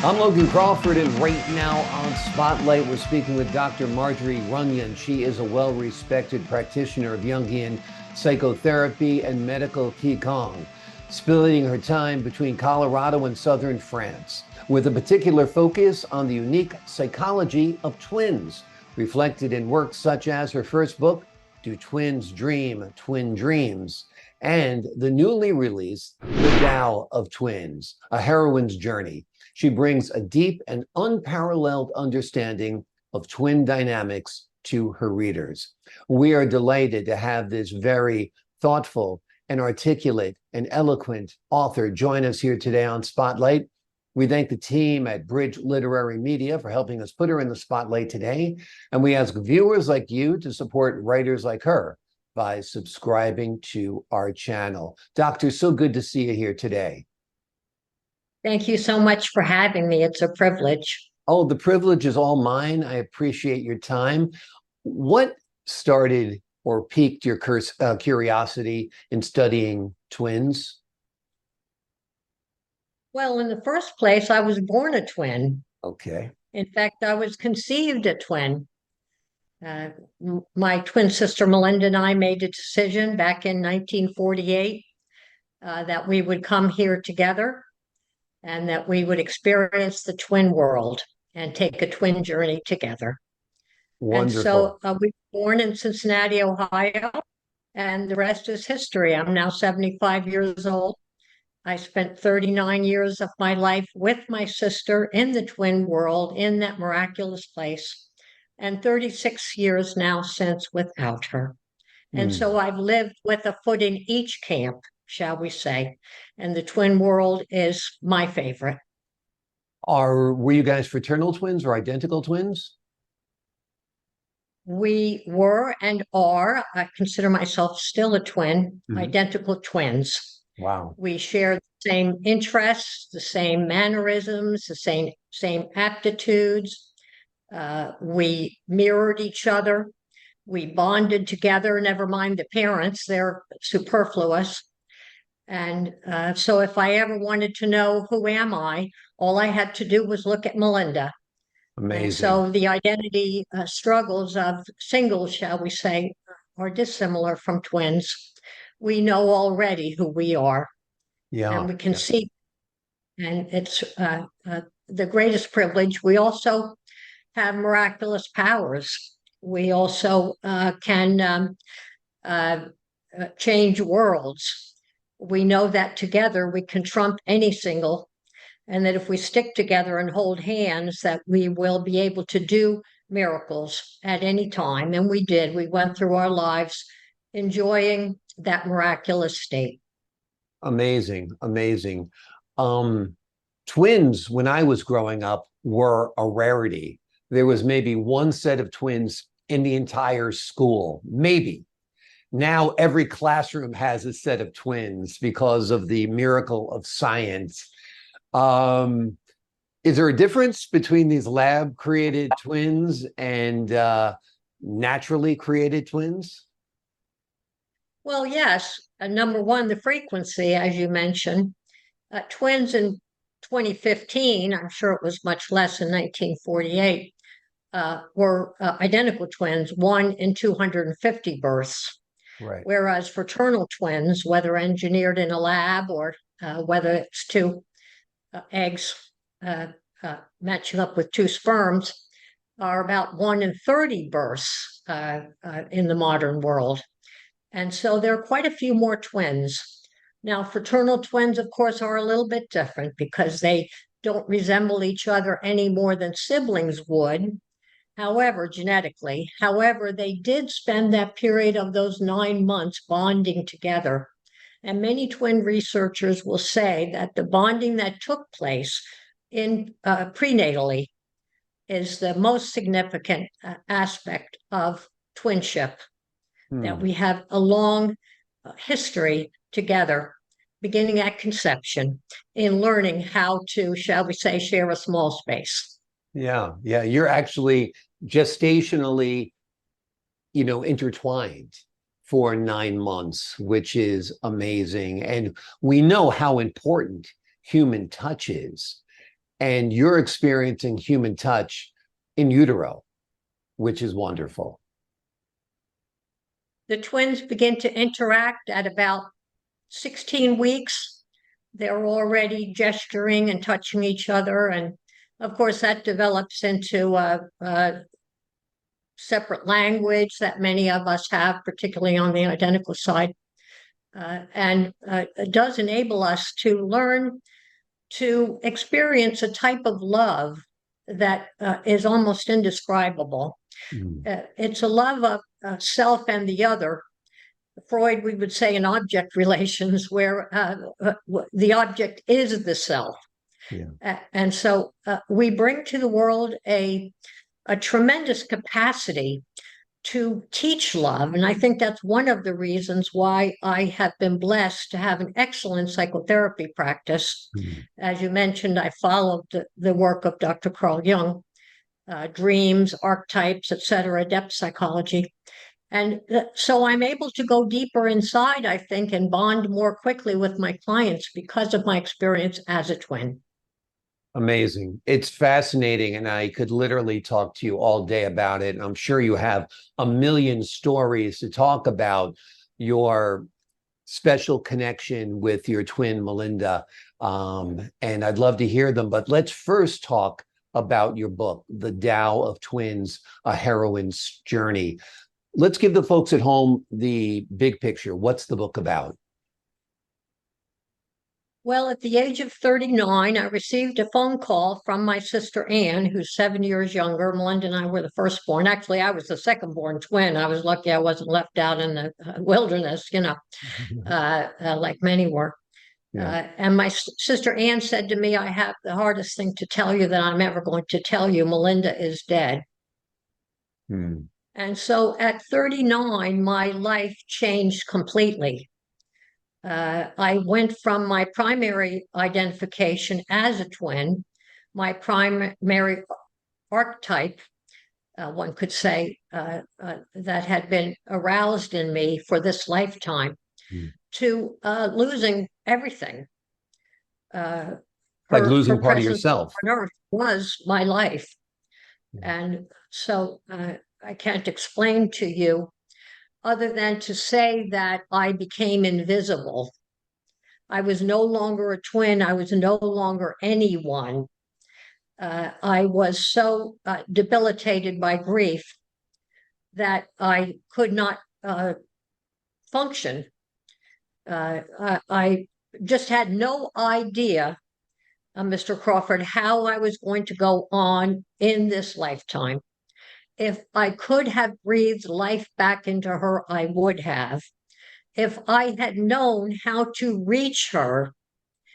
I'm Logan Crawford, and right now on Spotlight, we're speaking with Dr. Margery Runyan. She is a well-respected practitioner of Jungian psychotherapy and medical QiGong, splitting her time between Colorado and southern France, with a particular focus on the unique psychology of twins, reflected in works such as her first book, Do Twins Dream Twin Dreams, and the newly released The Tao of Twins, a heroine's journey. She brings a deep and unparalleled understanding of twin dynamics to her readers. We are delighted to have this very thoughtful and articulate and eloquent author join us here today on Spotlight. We thank the team at Bridge Literary Media for helping us put her in the spotlight today. And we ask viewers like you to support writers like her by subscribing to our channel. Doctor, so good to see you here today. Thank you so much for having me. It's a privilege. Oh, the privilege is all mine. I appreciate your time. What started or piqued your curiosity in studying twins? Well, in the first place, I was born a twin. Okay. In fact, I was conceived a twin. My twin sister Melinda and I made a decision back in 1948 that we would come here together and that we would experience the twin world and take a twin journey together. Wonderful. And so we were born in Cincinnati, Ohio, and the rest is history. I'm now 75 years old. I spent 39 years of my life with my sister in the twin world, in that miraculous place, and 36 years now since without her. And so I've lived with a foot in each camp, shall we say, and the twin world is my favorite. Were you guys fraternal twins or identical twins? We were and are, I consider myself still a twin, identical twins. Wow. We share the same interests, the same mannerisms, the same aptitudes. We mirrored each other. We bonded together, never mind the parents, they're superfluous. And so if I ever wanted to know who am I, all I had to do was look at Melinda. Amazing. And so the identity struggles of singles, shall we say, are dissimilar from twins. We know already who we are. Yeah. And we can see, and it's the greatest privilege. We also have miraculous powers. We also can change worlds. We know that together we can trump any single, and that if we stick together and hold hands, that we will be able to do miracles at any time. And we did. We went through our lives enjoying that miraculous state. Amazing, amazing. Twins, when I was growing up, were a rarity. There was maybe one set of twins in the entire school, maybe. Now every classroom has a set of twins because of the miracle of science. Is there a difference between these lab-created twins and naturally created twins? Well, yes. Number one, the frequency, as you mentioned. Twins in 2015, I'm sure it was much less in 1948, were identical twins, 1 in 250 births. Right. Whereas fraternal twins, whether engineered in a lab or whether it's two eggs matching up with two sperms, are about 1 in 30 births in the modern world. And so there are quite a few more twins. Now, fraternal twins, of course, are a little bit different because they don't resemble each other any more than siblings would. However, genetically, they did spend that period of those 9 months bonding together. And many twin researchers will say that the bonding that took place in prenatally is the most significant aspect of twinship. That we have a long history together, beginning at conception, in learning how to, shall we say, share a small space. Yeah, you're actually gestationally, intertwined for 9 months, which is amazing. And we know how important human touch is. and you're experiencing human touch in utero, which is wonderful. The twins begin to interact at about 16 weeks. They're already gesturing and touching each other. And of course, that develops into a separate language that many of us have, particularly on the identical side. And it does enable us to learn to experience a type of love that is almost indescribable. It's a love of self and the other. Freud, we would say in object relations, where the object is the self. Yeah. And so we bring to the world a tremendous capacity to teach love. And I think that's one of the reasons why I have been blessed to have an excellent psychotherapy practice. As you mentioned, I followed the work of Dr. Carl Jung, dreams, archetypes, etc., depth psychology. And so I'm able to go deeper inside, I think, and bond more quickly with my clients because of my experience as a twin. Amazing. It's fascinating, and I could literally talk to you all day about it. And I'm sure you have a million stories to talk about your special connection with your twin, Melinda. And I'd love to hear them. But let's first talk about your book, The Tao of Twins, A Heroine's Journey. Let's give the folks at home the big picture. What's the book about? Well, at the age of 39, I received a phone call from my sister Anne, who's 7 years younger. Melinda and I were the firstborn. Actually, I was the second-born twin. I was lucky I wasn't left out in the wilderness, like many were. Yeah. And my sister Anne said to me, I have the hardest thing to tell you that I'm ever going to tell you. Melinda is dead. And so at 39, my life changed completely. I went from my primary identification as a twin, my primary archetype, one could say, that had been aroused in me for this lifetime, to losing everything. Like losing part of yourself. On Earth was my life. And so I can't explain to you other than to say that I became invisible. I was no longer a twin. I was no longer anyone. I was so debilitated by grief that I could not function. I just had no idea, Mr. Crawford, how I was going to go on in this lifetime. If I could have breathed life back into her, I would have. If I had known how to reach her,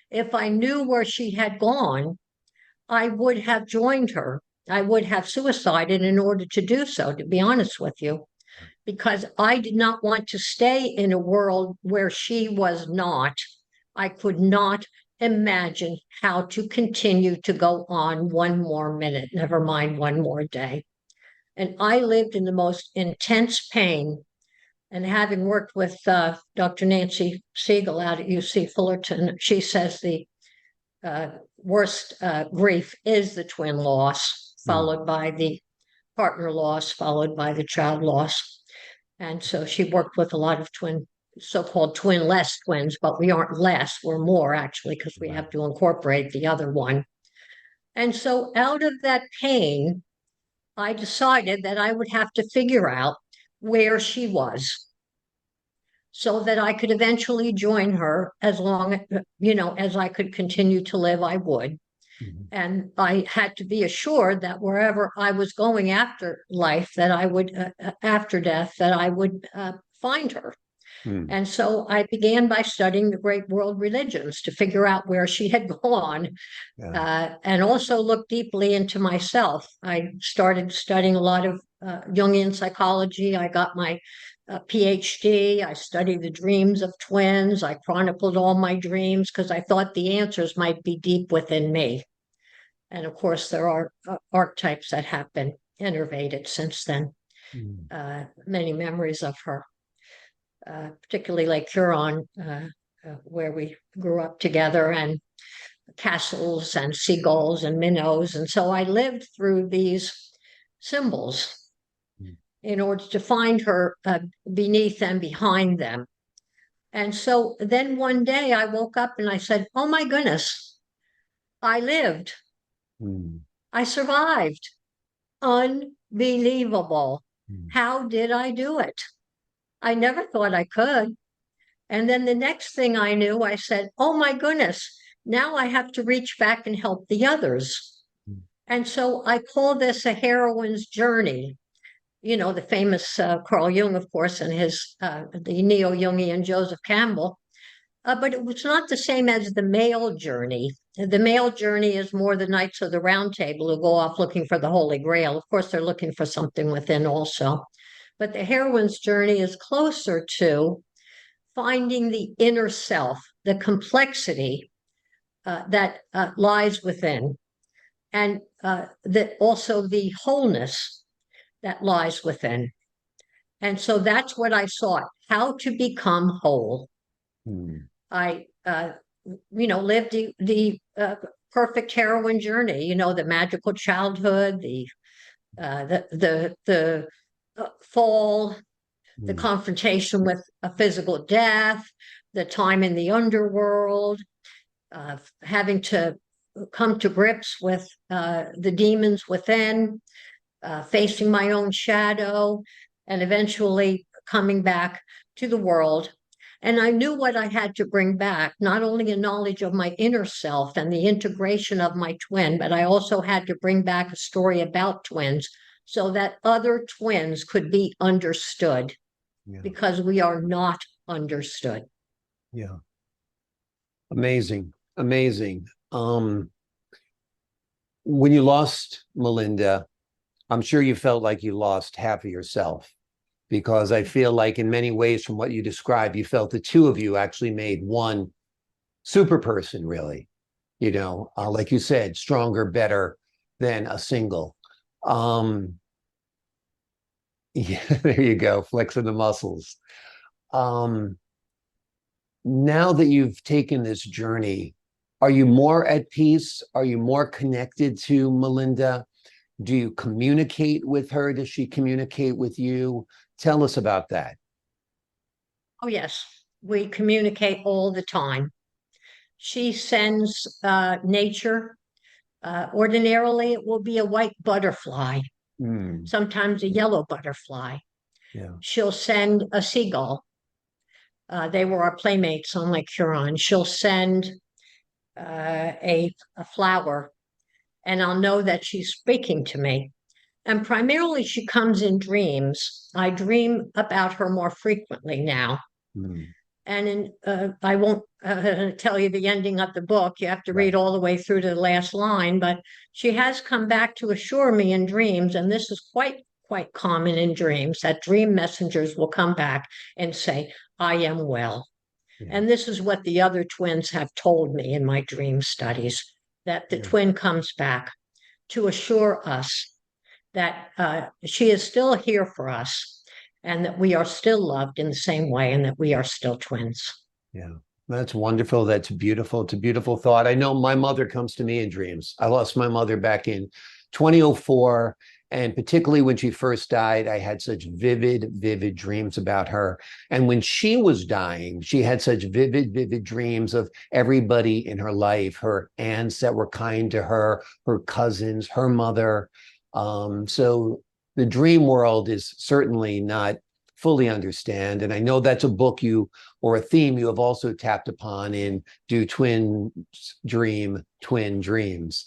if I knew where she had gone, I would have joined her. I would have suicided in order to do so, to be honest with you, because I did not want to stay in a world where she was not. I could not imagine how to continue to go on one more minute, never mind one more day. And I lived in the most intense pain. And having worked with Dr. Nancy Siegel out at UC Fullerton, she says the worst grief is the twin loss, followed by the partner loss, followed by the child loss. And so she worked with a lot of so-called twin-less twins, but we aren't less, we're more actually, because we have to incorporate the other one. And so out of that pain, I decided that I would have to figure out where she was so that I could eventually join her as long, as I could continue to live, I would. And I had to be assured that wherever I was going after life, that I would, after death, that I would find her. And so I began by studying the great world religions to figure out where she had gone, and also look deeply into myself. I started studying a lot of Jungian psychology. I got my PhD. I studied the dreams of twins. I chronicled all my dreams because I thought the answers might be deep within me. And of course, there are archetypes that have been innervated since then. Many memories of her. Particularly Lake Huron, where we grew up together, and castles and seagulls and minnows. And so I lived through these symbols in order to find her beneath and behind them. And so then one day I woke up and I said, oh my goodness, I lived. I survived. Unbelievable. How did I do it? I never thought I could. And then the next thing I knew, I said, oh my goodness, now I have to reach back and help the others. And so I call this a heroine's journey. You know, the famous Carl Jung, of course, and his the neo-Jungian Joseph Campbell. But it was not the same as the male journey. The male journey is more the Knights of the Round Table who go off looking for the Holy Grail. Of course, they're looking for something within also. But the heroine's journey is closer to finding the inner self, the complexity that lies within, and also the wholeness that lies within. And so that's what I sought, how to become whole. I, lived the perfect heroine journey, the magical childhood, the fall, the confrontation with a physical death, the time in the underworld, having to come to grips with the demons within, facing my own shadow, and eventually coming back to the world. And I knew what I had to bring back, not only a knowledge of my inner self and the integration of my twin, but I also had to bring back a story about twins so that other twins could be understood, because we are not understood. Yeah. Amazing. Amazing. When you lost Melinda, I'm sure you felt like you lost half of yourself, because I feel like in many ways from what you described, you felt the two of you actually made one super person, really, like you said, stronger, better than a single. Yeah, there you go, flexing the muscles. Now that you've taken this journey, are you more at peace? Are you more connected to Melinda? Do you communicate with her? Does she communicate with you? Tell us about that. Oh, yes. We communicate all the time. She sends nature. Ordinarily, it will be a white butterfly, sometimes a yellow butterfly. Yeah. She'll send a seagull. They were our playmates on Lake Huron. She'll send a flower, and I'll know that she's speaking to me. And primarily, she comes in dreams. I dream about her more frequently now. And I won't tell you the ending of the book. You have to read all the way through to the last line. But she has come back to assure me in dreams, and this is quite common in dreams, that dream messengers will come back and say, I am well. Yeah. And this is what the other twins have told me in my dream studies, that the twin comes back to assure us that she is still here for us, and that we are still loved in the same way, and that we are still twins. Yeah, that's wonderful. That's beautiful. It's a beautiful thought. I know my mother comes to me in dreams. I lost my mother back in 2004. And particularly when she first died, I had such vivid dreams about her. And when she was dying, she had such vivid dreams of everybody in her life, her aunts that were kind to her, her cousins, her mother. So the dream world is certainly not fully understand. And I know that's a book or a theme you have also tapped upon in Do Twins Dream Twin Dreams?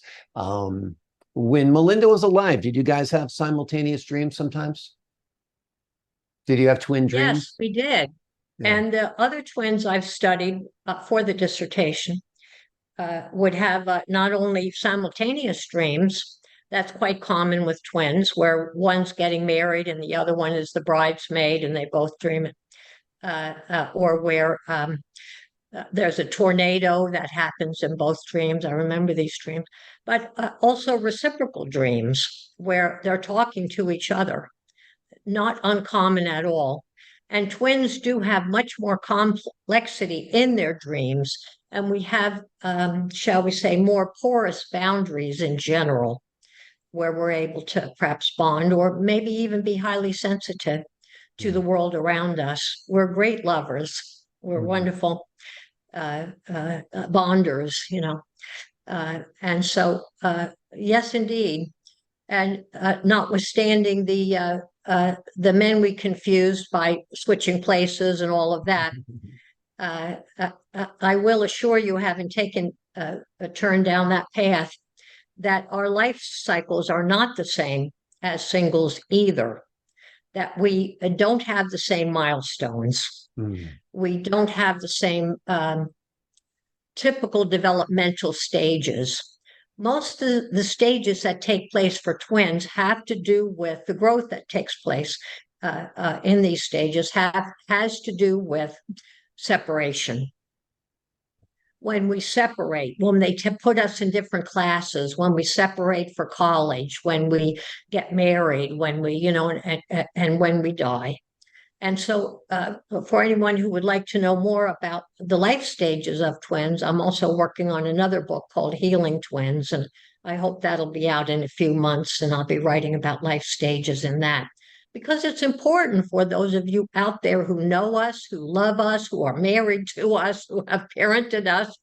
When Melinda was alive, did you guys have simultaneous dreams sometimes? Did you have twin dreams? Yes, we did. Yeah. And the other twins I've studied for the dissertation would have not only simultaneous dreams. That's quite common with twins, where one's getting married and the other one is the bridesmaid, and they both dream it. Or where there's a tornado that happens in both dreams. I remember these dreams. But also reciprocal dreams, where they're talking to each other. Not uncommon at all. And twins do have much more complexity in their dreams. And we have, shall we say, more porous boundaries in general, where we're able to perhaps bond or maybe even be highly sensitive to the world around us. We're great lovers. We're wonderful bonders, you know. And so, yes, indeed. And notwithstanding the men we confused by switching places and all of that, I will assure you, having taken a turn down that path, that our life cycles are not the same as singles either, that we don't have the same milestones. We don't have the same typical developmental stages. Most of the stages that take place for twins have to do with the growth that takes place in these stages has to do with separation. When we separate, when they put us in different classes, when we separate for college, when we get married, when we, you know, and when we die. And so for anyone who would like to know more about the life stages of twins, I'm also working on another book called Healing Twins, and I hope that'll be out in a few months, and I'll be writing about life stages in that. Because it's important for those of you out there who know us, who love us, who are married to us, who have parented us,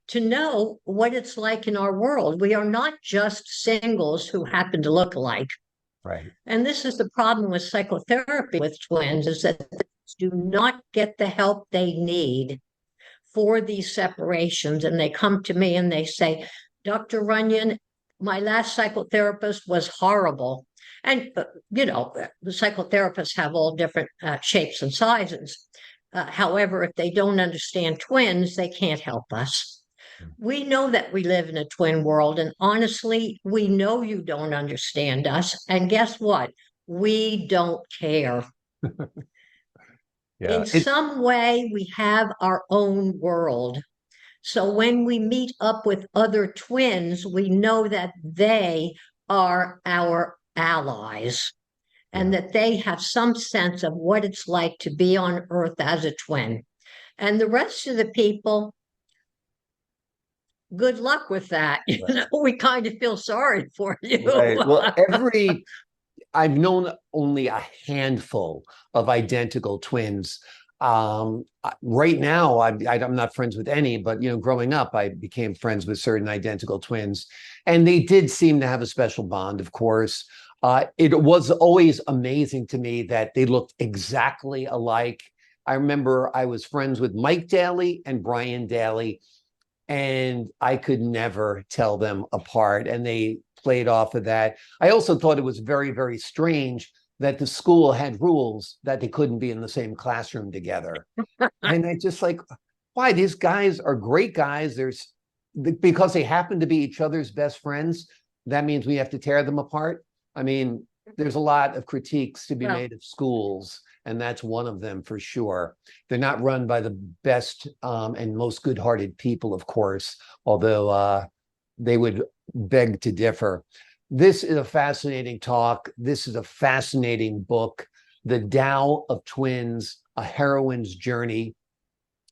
to know what it's like in our world. We are not just singles who happen to look alike. Right. And this is the problem with psychotherapy with twins, is that they do not get the help they need for these separations. And they come to me and they say, Dr. Runyan, my last psychotherapist was horrible. And, you know, the psychotherapists have all different shapes and sizes. However, if they don't understand twins, they can't help us. We know that we live in a twin world, and honestly, we know you don't understand us. And guess what? We don't care. In some way, we have our own world. So when we meet up with other twins, we know that they are our allies and that they have some sense of what it's like to be on Earth as a twin. And the rest of the people, good luck with that. You know, we kind of feel sorry for you. Right. Well, I've known only a handful of identical twins. Right now, I'm not friends with any, but, you know, growing up, I became friends with certain identical twins, and they did seem to have a special bond, of course. It was always amazing to me that they looked exactly alike. I remember I was friends with Mike Daly and Brian Daly, and I could never tell them apart, and they played off of that. I also thought it was very, very strange that the school had rules that they couldn't be in the same classroom together. And I just like, why? These guys are great guys. Because they happen to be each other's best friends, that means we have to tear them apart. I mean, there's a lot of critiques to be made of schools, and that's one of them for sure. They're not run by the best and most good-hearted people, of course, although they would beg to differ. This is a fascinating talk. This is a fascinating book, The Tao of Twins, A Heroine's Journey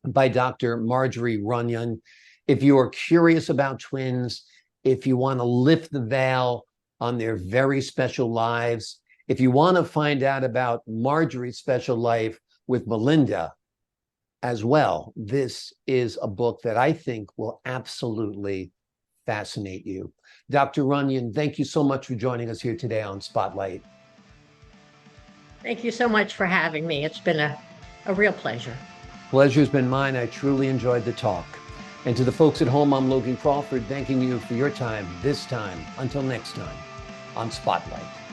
by Dr. Margery Runyan. If you are curious about twins, if you want to lift the veil on their very special lives, if you want to find out about Margery's special life with Melinda as well, this is a book that I think will absolutely fascinate you. Dr. Runyan, thank you so much for joining us here today on Spotlight. Thank you so much for having me. It's been a real pleasure. Pleasure's been mine. I truly enjoyed the talk. And to the folks at home, I'm Logan Crawford, thanking you for your time this time. Until next time on Spotlight.